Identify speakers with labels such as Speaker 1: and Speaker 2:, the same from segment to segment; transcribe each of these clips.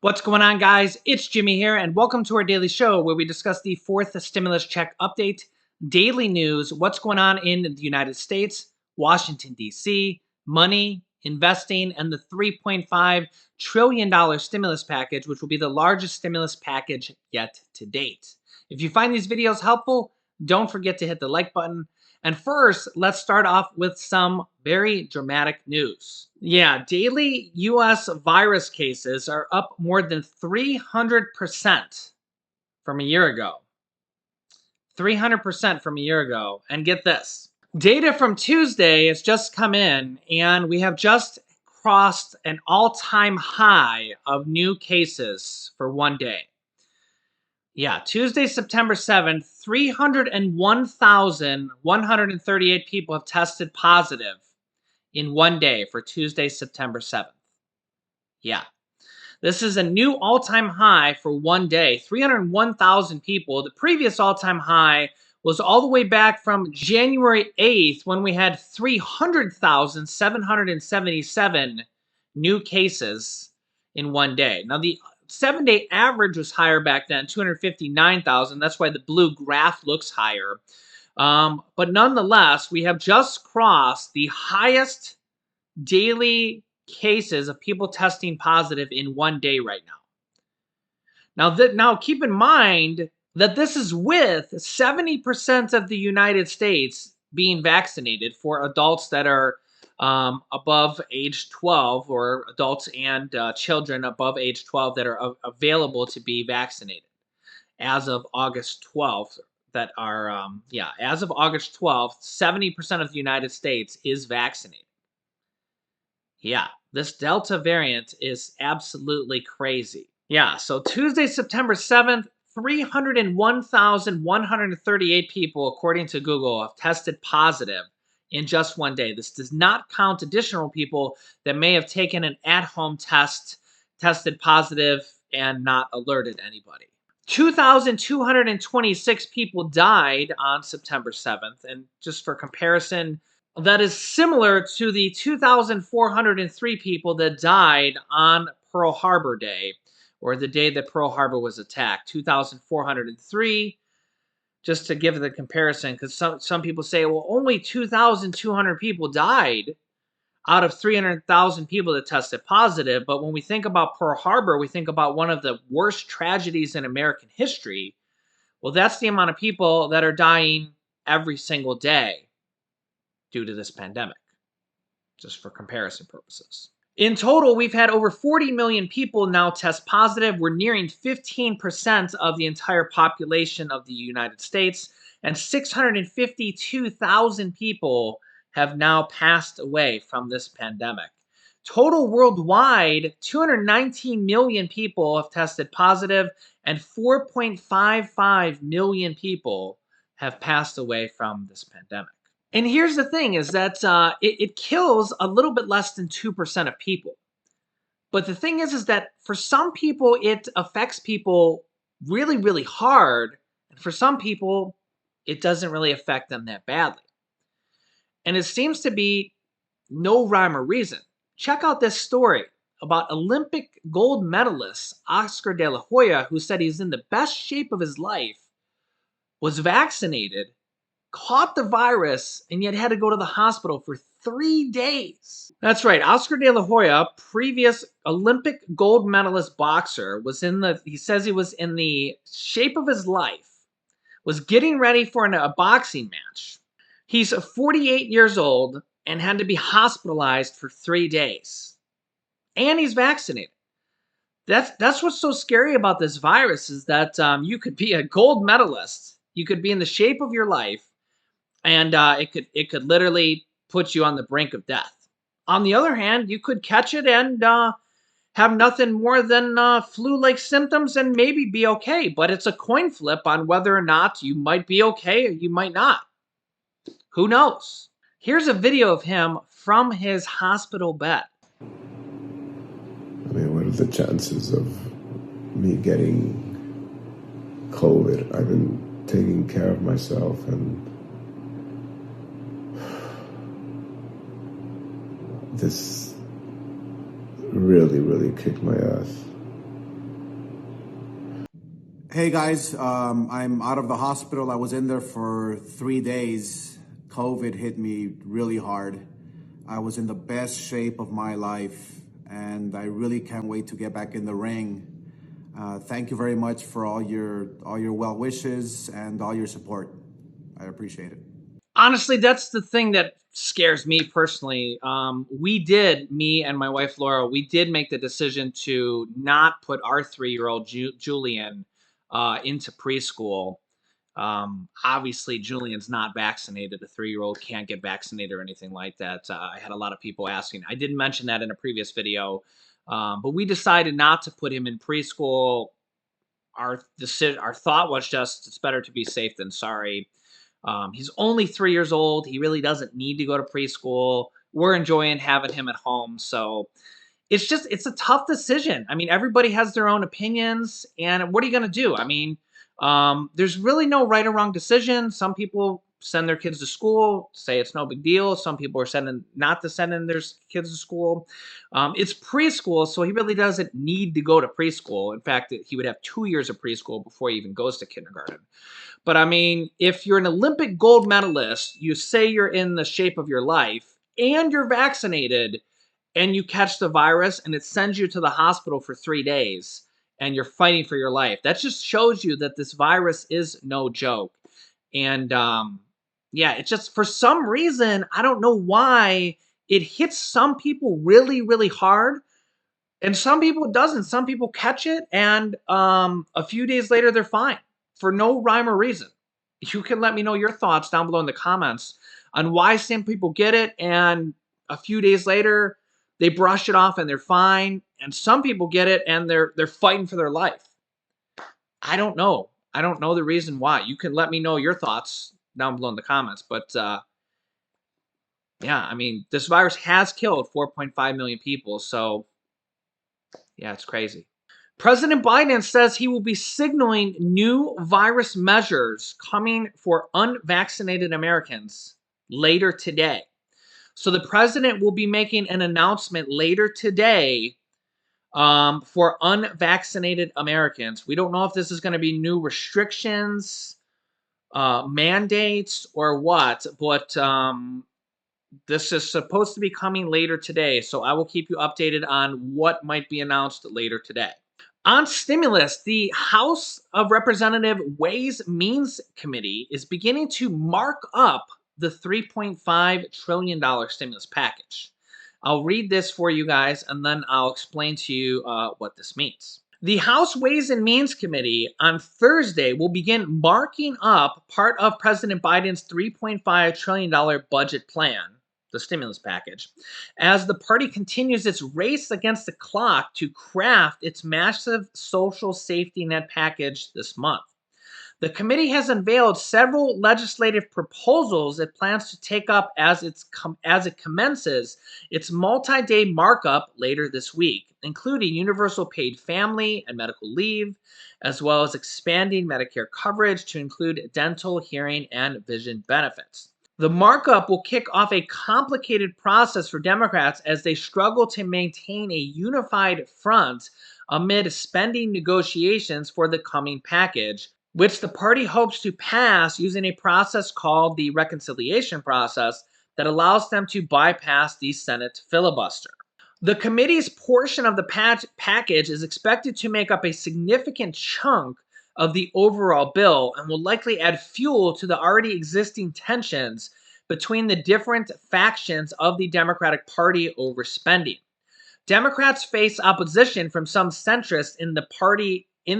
Speaker 1: What's going on, guys? It's Jimmy here, and welcome to our daily show where we discuss the fourth stimulus check update, daily news, what's going on in the United States, Washington, D.C., money, investing, and the $3.5 trillion stimulus package, which will be the largest stimulus package yet to date. If you find these videos helpful, don't forget to hit the like button. And first, let's start off with some very dramatic news. Yeah, daily US virus cases are up more than 300% from a year ago. 300% from a year ago. And get this, data from Tuesday has just come in, and we have just crossed an all-time high of new cases for one day. Yeah, Tuesday, September 7th, 301,138 people have tested positive in one day for Tuesday, September 7th. Yeah, this is a new all-time high for one day, 301,000 people. The previous all-time high was all the way back from January 8th when we had 300,777 new cases in one day. Now, the 7-day average was higher back then, 259,000. That's why the blue graph looks higher. But nonetheless, we have just crossed the highest daily cases of people testing positive in one day right now. Now keep in mind that this is with 70% of the United States being vaccinated for adults that are above age 12, or adults and children above age 12 that are available to be vaccinated as of August 12th. That are, as of August 12th, 70% of the United States is vaccinated. Yeah, this Delta variant is absolutely crazy. Yeah, so Tuesday, September 7th, 301,138 people, according to Google, have tested positive in just one day. This does not count additional people that may have taken an at-home test, tested positive, and not alerted anybody. 2,226 people died on September 7th, and just for comparison, that is similar to the 2,403 people that died on Pearl Harbor Day, or the day that Pearl Harbor was attacked. 2,403, just to give the comparison, because some people say, well, only 2,200 people died out of 300,000 people that tested positive. But when we think about Pearl Harbor, we think about one of the worst tragedies in American history. Well, that's the amount of people that are dying every single day due to this pandemic, just for comparison purposes. In total, we've had over 40 million people now test positive. We're nearing 15% of the entire population of the United States, and 652,000 people have now passed away from this pandemic. Total worldwide, 219 million people have tested positive, and 4.55 million people have passed away from this pandemic. And here's the thing is that it kills a little bit less than 2% of people. But the thing is that for some people, it affects people really, really hard. And for some people, it doesn't really affect them that badly. And it seems to be no rhyme or reason. Check out this story about Olympic gold medalist Oscar De La Hoya, who said he's in the best shape of his life, was vaccinated, caught the virus, and yet had to go to the hospital for 3 days. That's right. Oscar De La Hoya, previous Olympic gold medalist boxer, he says he was in the shape of his life, was getting ready for a boxing match. He's 48 years old and had to be hospitalized for 3 days. And he's vaccinated. That's what's so scary about this virus, is that you could be a gold medalist, you could be in the shape of your life, and it could literally put you on the brink of death. On the other hand, you could catch it and have nothing more than flu-like symptoms and maybe be okay. But it's a coin flip on whether or not you might be okay or you might not. Who knows? Here's a video of him from his hospital bed.
Speaker 2: I mean, what are the chances of me getting COVID? I've been taking care of myself, and this really, really kicked my ass.
Speaker 3: Hey guys, I'm out of the hospital. I was in there for 3 days. COVID hit me really hard. I was in the best shape of my life, and I really can't wait to get back in the ring. Thank you very much for all your well wishes and all your support. I appreciate it.
Speaker 1: Honestly, that's the thing that scares me personally. Me and my wife Laura, we did make the decision to not put our 3-year-old Julian into preschool. Obviously, Julian's not vaccinated. A 3-year-old can't get vaccinated or anything like that. I had a lot of people asking. I did mention that in a previous video, but we decided not to put him in preschool. Our thought was just it's better to be safe than sorry. He's only 3 years old. He really doesn't need to go to preschool. We're enjoying having him at home, so it's a tough decision. I mean, everybody has their own opinions, and what are you going to do? I mean, there's really no right or wrong decision. Some people send their kids to school, say it's no big deal. Some people are sending not to send in their kids to school. It's preschool, so he really doesn't need to go to preschool. In fact, he would have 2 years of preschool before he even goes to kindergarten. But I mean, if you're an Olympic gold medalist, you say you're in the shape of your life, and you're vaccinated, and you catch the virus and it sends you to the hospital for 3 days and you're fighting for your life. That just shows you that this virus is no joke. And yeah, it just, for some reason, I don't know why it hits some people really, really hard and some people it doesn't. Some people catch it and a few days later they're fine for no rhyme or reason. You can let me know your thoughts down below in the comments on why some people get it and a few days later they brush it off and they're fine, and some people get it and they're fighting for their life. I don't know. I don't know the reason why. You can let me know your thoughts down below in the comments, but yeah, I mean, this virus has killed 4.5 million people, so yeah, it's crazy. President Biden says he will be signaling new virus measures coming for unvaccinated Americans later today. So the president will be making an announcement later today for unvaccinated Americans. We don't know if this is going to be new restrictions, mandates, or what, but this is supposed to be coming later today. So I will keep you updated on what might be announced later today. On stimulus, the House of Representative Ways Means Committee is beginning to mark up the $3.5 trillion stimulus package. I'll read this for you guys and then I'll explain to you what this means. The House Ways and Means Committee on Thursday will begin marking up part of President Biden's $3.5 trillion budget plan, the stimulus package, as the party continues its race against the clock to craft its massive social safety net package this month. The committee has unveiled several legislative proposals it plans to take up as it commences its multi-day markup later this week, including universal paid family and medical leave, as well as expanding Medicare coverage to include dental, hearing, and vision benefits. The markup will kick off a complicated process for Democrats as they struggle to maintain a unified front amid spending negotiations for the coming package, which the party hopes to pass using a process called the reconciliation process that allows them to bypass the Senate filibuster. The committee's portion of the package is expected to make up a significant chunk of the overall bill and will likely add fuel to the already existing tensions between the different factions of the Democratic Party over spending. Democrats face opposition from some centrists in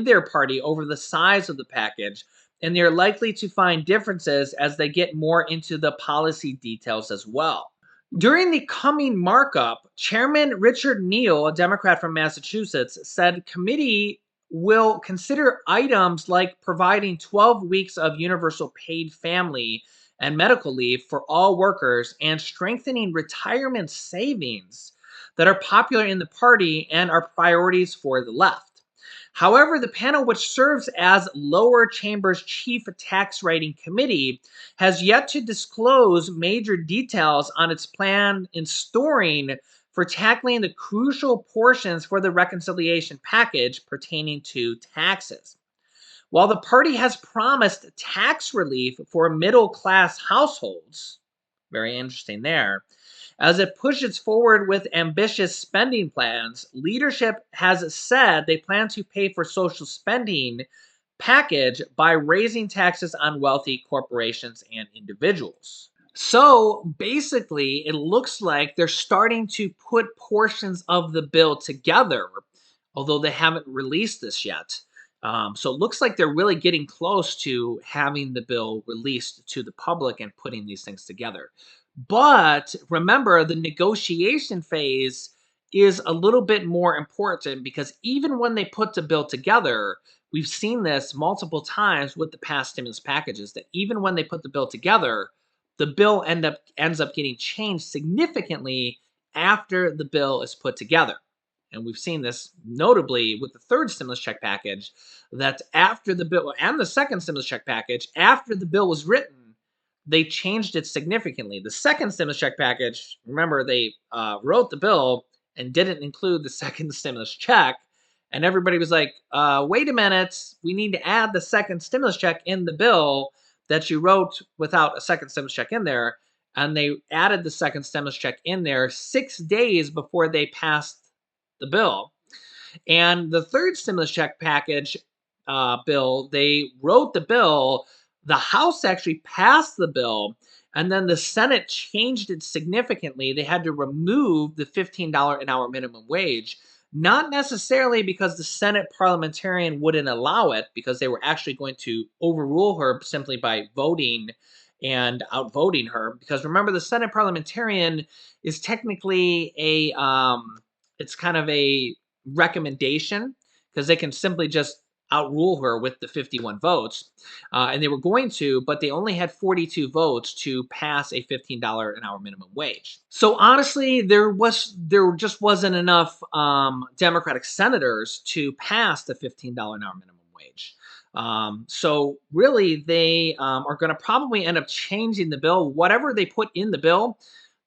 Speaker 1: their party over the size of the package, and they're likely to find differences as they get more into the policy details as well. During the coming markup, Chairman Richard Neal, a Democrat from Massachusetts, said committee will consider items like providing 12 weeks of universal paid family and medical leave for all workers and strengthening retirement savings that are popular in the party and are priorities for the left. However, the panel, which serves as lower chamber's chief tax writing committee, has yet to disclose major details on its plan in storing for tackling the crucial portions for the reconciliation package pertaining to taxes. While the party has promised tax relief for middle class households, very interesting there, as it pushes forward with ambitious spending plans, leadership has said they plan to pay for social spending package by raising taxes on wealthy corporations and individuals. So basically, it looks like they're starting to put portions of the bill together, although they haven't released this yet. So it looks like they're really getting close to having the bill released to the public and putting these things together. But remember, the negotiation phase is a little bit more important because even when they put the bill together, we've seen this multiple times with the past stimulus packages that even when they put the bill together, the bill ends up getting changed significantly after the bill is put together. And we've seen this notably with the third stimulus check package, that after the bill and the second stimulus check package, after the bill was written, they changed it significantly. The second stimulus check package, remember, they wrote the bill and didn't include the second stimulus check. And everybody was like, wait a minute, we need to add the second stimulus check in the bill that you wrote without a second stimulus check in there. And they added the second stimulus check in there 6 days before they passed the bill. And the third stimulus check package bill, they wrote the bill. The House actually passed the bill, and then the Senate changed it significantly. They had to remove the $15 an hour minimum wage, not necessarily because the Senate parliamentarian wouldn't allow it, because they were actually going to overrule her simply by voting and outvoting her. Because remember, the Senate parliamentarian is technically it's kind of a recommendation because they can simply just outrule her with the 51 votes. And they were going to, but they only had 42 votes to pass a $15 an hour minimum wage. So honestly, there just wasn't enough Democratic senators to pass the $15 an hour minimum wage. So really, they are going to probably end up changing the bill. Whatever they put in the bill,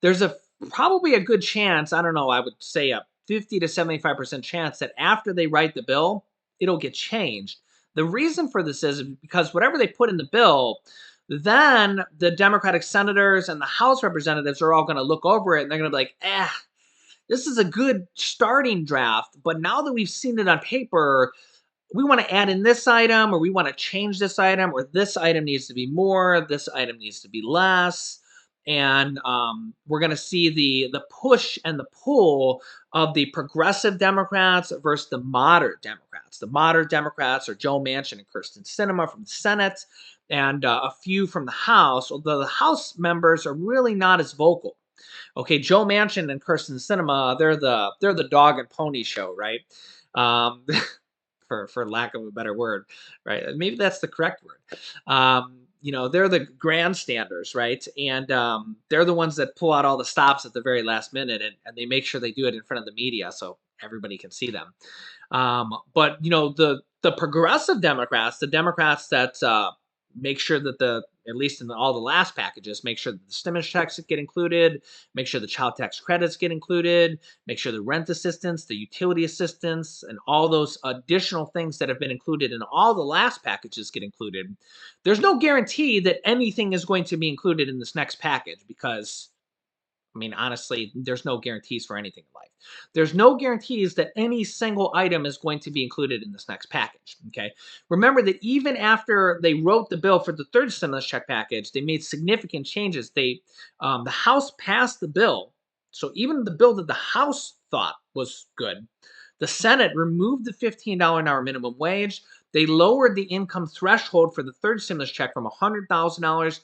Speaker 1: there's probably a good chance. I don't know. I would say a 50 to 75% chance that after they write the bill, it'll get changed. The reason for this is because whatever they put in the bill, then the Democratic senators and the House representatives are all going to look over it and they're going to be like, this is a good starting draft. But now that we've seen it on paper, we want to add in this item, or we want to change this item, or this item needs to be more, this item needs to be less. And we're going to see the push and the pull of the progressive Democrats versus the moderate Democrats. The moderate Democrats are Joe Manchin and Kirsten Sinema from the Senate, and a few from the House, although the House members are really not as vocal. Okay, Joe Manchin and Kirsten Sinema, they're the dog and pony show, right? Um, for lack of a better word, right? Maybe that's the correct word. They're the grandstanders, right? And they're the ones that pull out all the stops at the very last minute, and they make sure they do it in front of the media so everybody can see them. But the progressive Democrats, the Democrats that make sure that at least in all the last packages, make sure that the stimulus checks get included, make sure the child tax credits get included, make sure the rent assistance, the utility assistance, and all those additional things that have been included in all the last packages get included. There's no guarantee that anything is going to be included in this next package because, I mean, honestly, there's no guarantees for anything in life. There's no guarantees that any single item is going to be included in this next package. Okay. Remember that even after they wrote the bill for the third stimulus check package, they made significant changes. The House passed the bill. So even the bill that the House thought was good, the Senate removed the $15 an hour minimum wage. They lowered the income threshold for the third stimulus check from $100,000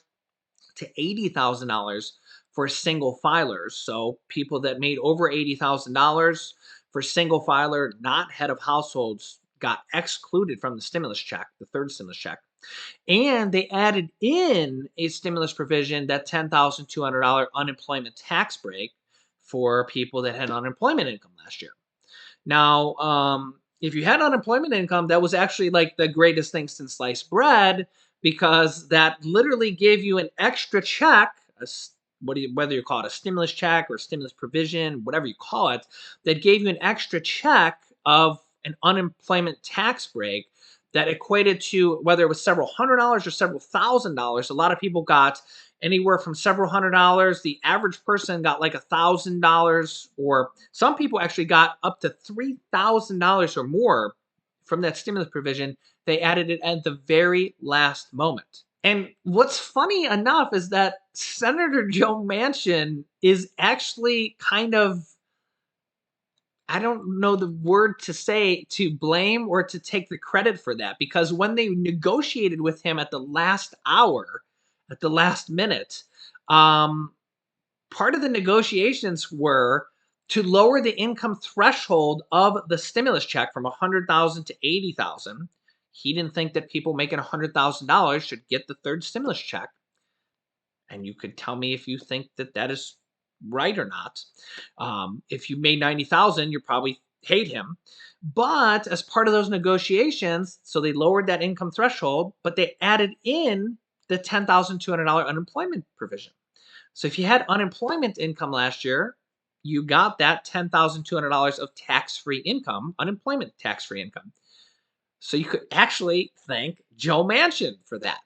Speaker 1: to $80,000 for single filers. So people that made over $80,000 for single filer, not head of households, got excluded from the stimulus check, the third stimulus check. And they added in a stimulus provision, that $10,200 unemployment tax break for people that had unemployment income last year. Now, if you had unemployment income, that was actually like the greatest thing since sliced bread, because that literally gave you an extra check, whether you call it a stimulus check or stimulus provision, whatever you call it, that gave you an extra check of an unemployment tax break that equated to whether it was several $100s or several $1,000s. A lot of people got anywhere from several $100s. The average person got like $1,000, or some people actually got up to $3,000 or more from that stimulus provision. They added it at the very last moment. And what's funny enough is that Senator Joe Manchin is actually kind of, I don't know the word to say, to blame or to take the credit for that, because when they negotiated with him at the last hour, at the last minute, um, part of the negotiations were to lower the income threshold of the stimulus check from 100,000 to 80,000. He didn't think that people making $100,000 should get the third stimulus check. And you could tell me if you think that that is right or not. If you made 90,000, you probably hate him. But as part of those negotiations, so they lowered that income threshold, but they added in the $10,200 unemployment provision. So if you had unemployment income last year, you got that $10,200 of tax-free income, unemployment tax-free income. So you could actually thank Joe Manchin for that.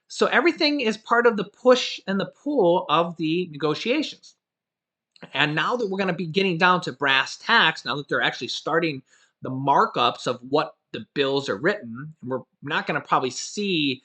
Speaker 1: So everything is part of the push and the pull of the negotiations. And now that we're going to be getting down to brass tacks, now that they're actually starting the markups of what the bills are written, we're not going to probably see,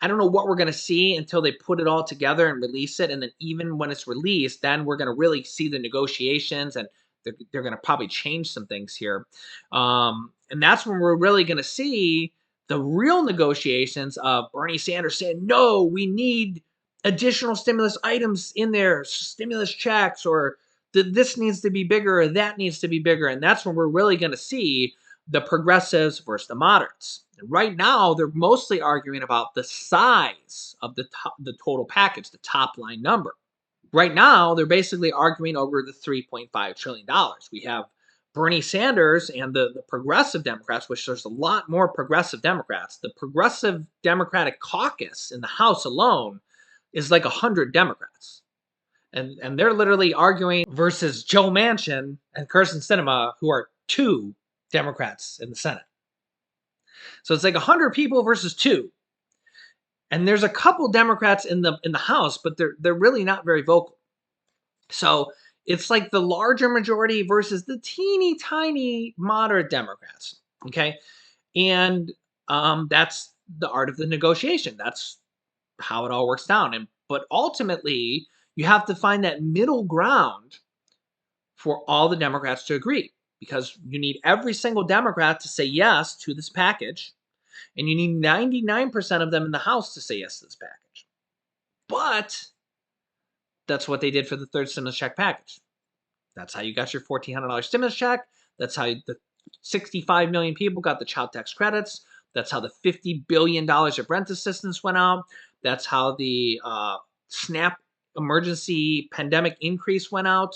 Speaker 1: I don't know what we're going to see until they put it all together and release it. And then even when it's released, then we're going to really see the negotiations, and they're going to probably change some things here. And that's when we're really going to see the real negotiations of Bernie Sanders saying, no, we need additional stimulus items in there, stimulus checks, or this needs to be bigger or that needs to be bigger. And that's when we're really going to see the progressives versus the moderates. And right now, they're mostly arguing about the size of the total package, the top line number. Right now, they're basically arguing over the $3.5 trillion. We have Bernie Sanders and the progressive Democrats, which there's a lot more progressive Democrats. The progressive Democratic caucus in the House alone is like 100 Democrats. And they're literally arguing versus Joe Manchin and Kyrsten Sinema, who are 2 Democrats in the Senate. So it's like 100 people versus 2. And there's a couple Democrats in the House, but they're really not very vocal. So it's like the larger majority versus the teeny tiny moderate Democrats. Okay. And that's the art of the negotiation. That's how it all works down. But ultimately, you have to find that middle ground for all the Democrats to agree, because you need every single Democrat to say yes to this package, and you need 99% of them in the House to say yes to this package. But that's what they did for the third stimulus check package. That's how you got your $1,400 stimulus check. That's how the 65 million people got the child tax credits. That's how the $50 billion of rent assistance went out. That's how the SNAP emergency pandemic increase went out.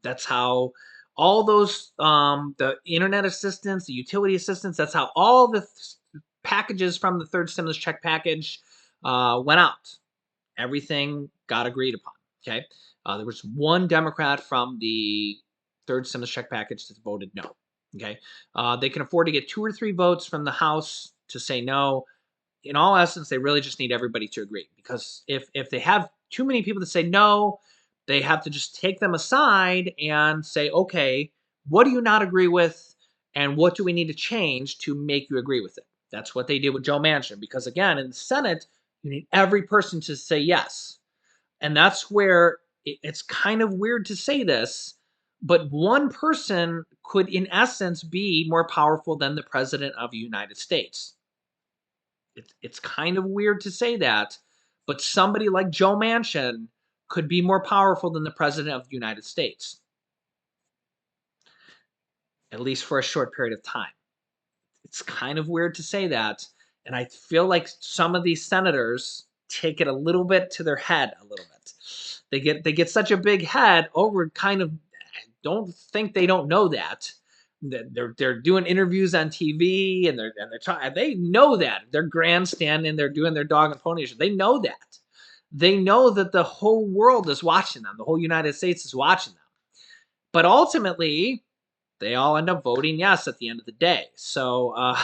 Speaker 1: That's how all those, the internet assistance, the utility assistance, that's how all the packages from the third stimulus check package went out. Everything got agreed upon. Okay. There was one Democrat from the third stimulus check package that voted no. Okay. They can afford to get 2 or 3 votes from the House to say no. In all essence, they really just need everybody to agree, because if they have too many people to say no, they have to just take them aside and say, okay, what do you not agree with, and what do we need to change to make you agree with it? That's what they did with Joe Manchin, because again, in the Senate, you need every person to say yes. And that's where it's kind of weird to say this, but one person could, in essence, be more powerful than the President of the United States. It's kind of weird to say that, but somebody like Joe Manchin could be more powerful than the President of the United States, at least for a short period of time. It's kind of weird to say that, and I feel like some of these senators take it a little bit to their head a little bit. They get such a big head over kind of, don't think they don't know that. They're doing interviews on TV, and they're talking, they know that. They're grandstanding, they're doing their dog and pony show. They know that. They know that the whole world is watching them. The whole United States is watching them. But ultimately, they all end up voting yes at the end of the day. So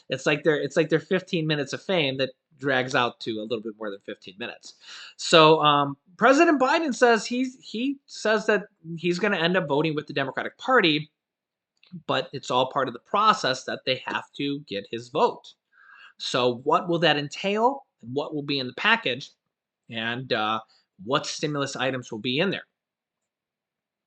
Speaker 1: it's like their 15 minutes of fame that drags out to a little bit more than 15 minutes. So President Biden says he says that he's going to end up voting with the Democratic Party, but it's all part of the process that they have to get his vote. So what will that entail? What will be in the package? And what stimulus items will be in there?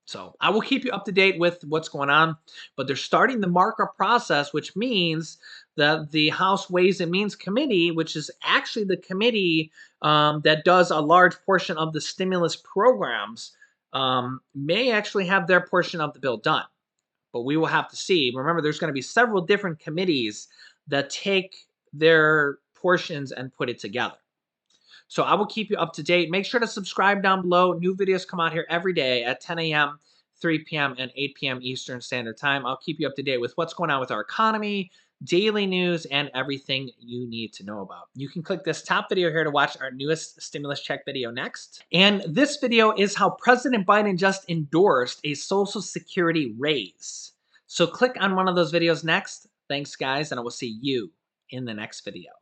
Speaker 1: So I will keep you up to date with what's going on, but they're starting the markup process, which means that the House Ways and Means Committee, which is actually the committee that does a large portion of the stimulus programs, may actually have their portion of the bill done. But we will have to see. Remember, there's going to be several different committees that take their portions and put it together. So I will keep you up to date. Make sure to subscribe down below. New videos come out here every day at 10 a.m., 3 p.m., and 8 p.m. Eastern Standard Time. I'll keep you up to date with what's going on with our economy, daily news, and everything you need to know about. You can click this top video here to watch our newest stimulus check video next. And this video is how President Biden just endorsed a Social Security raise. So click on one of those videos next. Thanks, guys, and I will see you in the next video.